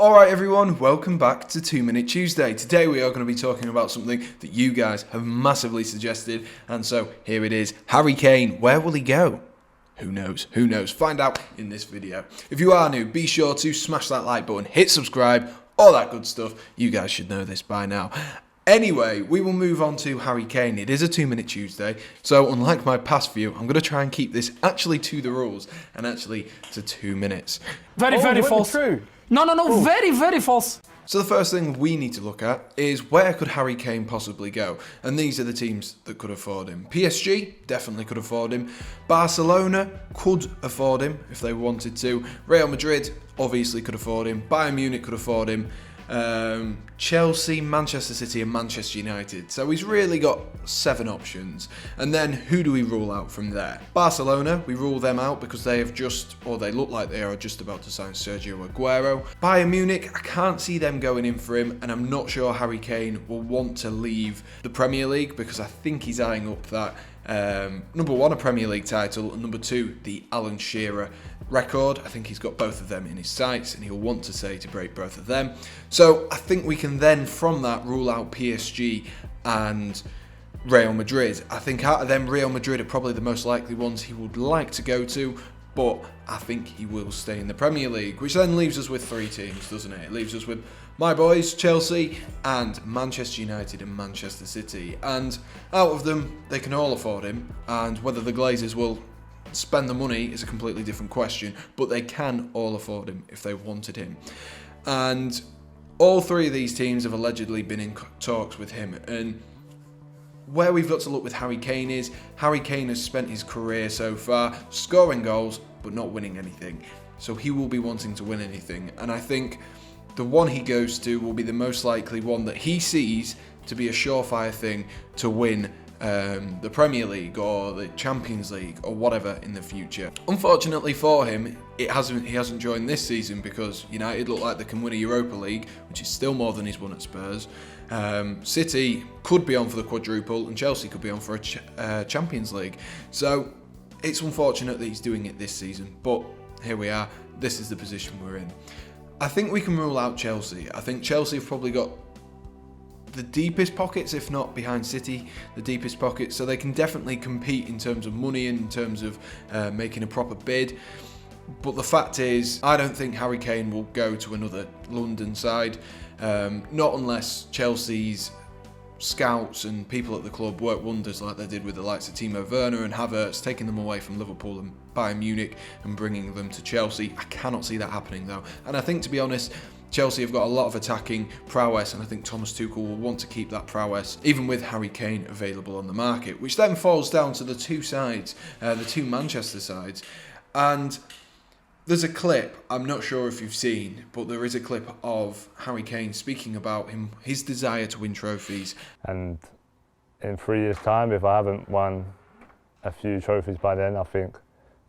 Alright everyone, welcome back to 2 Minute Tuesday. Today we are going to be talking about something that you guys have massively suggested, and so here it is. Harry Kane, where will he go? Who knows? Who knows? Find out in this video. If you are new, be sure to smash that like button, hit subscribe, all that good stuff. You guys should know this by now. Anyway, we will move on to Harry Kane. It is a 2 Minute Tuesday, so unlike my past view, I'm going to try and keep this actually to the rules and actually to 2 minutes. Very false. True. No, Ooh. Very false. So the first thing we need to look at is where could Harry Kane possibly go? And these are the teams that could afford him. PSG definitely could afford him. Barcelona could afford him if they wanted to. Real Madrid obviously could afford him. Bayern Munich could afford him. Chelsea, Manchester City and Manchester United. So he's really got 7 options. And then who do we rule out from there? Barcelona, we rule them out because they have just, or they look like they are just about to sign Sergio Aguero. Bayern Munich, I can't see them going in for him, and I'm not sure Harry Kane will want to leave the Premier League because I think he's eyeing up that number 1, a Premier League title, and number 2, the Alan Shearer record. I think he's got both of them in his sights and he'll want to break both of them. So I think we can then from that rule out PSG and Real Madrid. I think out of them, Real Madrid are probably the most likely ones he would like to go to, but I think he will stay in the Premier League, which then leaves us with 3 teams, doesn't it? It leaves us with my boys, Chelsea, and Manchester United and Manchester City. And out of them, they can all afford him, and whether the Glazers will spend the money is a completely different question, but they can all afford him if they wanted him. And all 3 of these teams have allegedly been in talks with him, and where we've got to look with Harry Kane is, Harry Kane has spent his career so far scoring goals but not winning anything. So he will be wanting to win anything, and I think the one he goes to will be the most likely one that he sees to be a surefire thing to win the Premier League or the Champions League or whatever in the future. Unfortunately for him, he hasn't joined this season because United look like they can win a Europa League, which is still more than he's won at Spurs. City could be on for the quadruple and Chelsea could be on for a Champions League. So it's unfortunate that he's doing it this season, but here we are. This is the position we're in. I think we can rule out Chelsea. I think Chelsea have probably got the deepest pockets, if not behind City, the deepest pockets, so they can definitely compete in terms of money and in terms of making a proper bid. But the fact is, I don't think Harry Kane will go to another London side, not unless Chelsea's scouts and people at the club work wonders like they did with the likes of Timo Werner and Havertz, taking them away from Liverpool and Bayern Munich and bringing them to Chelsea. I cannot see that happening though, and I think, to be honest, Chelsea have got a lot of attacking prowess, and I think Thomas Tuchel will want to keep that prowess, even with Harry Kane available on the market, which then falls down to the 2 sides, the 2 Manchester sides. And there's a clip, I'm not sure if you've seen, but there is a clip of Harry Kane speaking about his desire to win trophies. And in 3 years' time, if I haven't won a few trophies by then, I think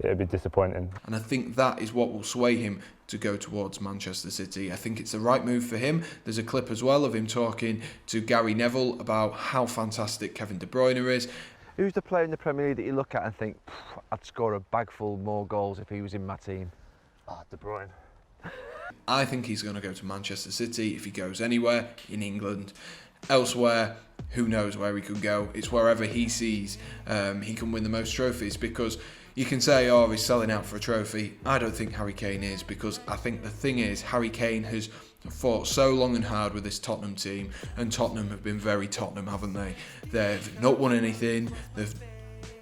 it'd be disappointing. And I think that is what will sway him to go towards Manchester City. I think it's the right move for him. There's a clip as well of him talking to Gary Neville about how fantastic Kevin De Bruyne is. Who's the player in the Premier League that you look at and think, I'd score a bagful more goals if he was in my team? De Bruyne. I think he's going to go to Manchester City if he goes anywhere in England. Elsewhere, who knows where he could go. It's wherever he sees he can win the most trophies, because you can say, oh, he's selling out for a trophy. I don't think Harry Kane is, because I think the thing is, Harry Kane has fought so long and hard with this Tottenham team, and Tottenham have been very Tottenham, haven't they? They've not won anything, they've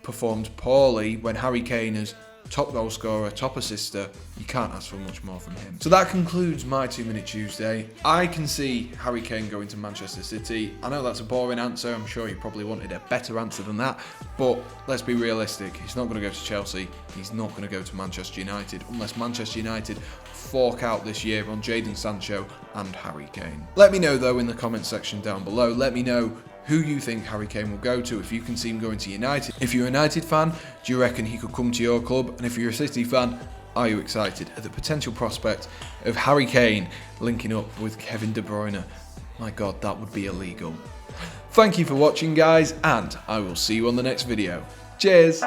performed poorly. When Harry Kane has top goal scorer, top assister, you can't ask for much more from him. So that concludes my 2 Minute Tuesday. I can see Harry Kane going to Manchester City. I know that's a boring answer, I'm sure you probably wanted a better answer than that, but let's be realistic. He's not going to go to Chelsea, he's not going to go to Manchester United, unless Manchester United fork out this year on Jadon Sancho and Harry Kane. Let me know though in the comment section down below, let me know who you think Harry Kane will go to, if you can see him going to United. If you're a United fan, do you reckon he could come to your club? And if you're a City fan, are you excited at the potential prospect of Harry Kane linking up with Kevin De Bruyne? My God, that would be illegal. Thank you for watching, guys, and I will see you on the next video. Cheers!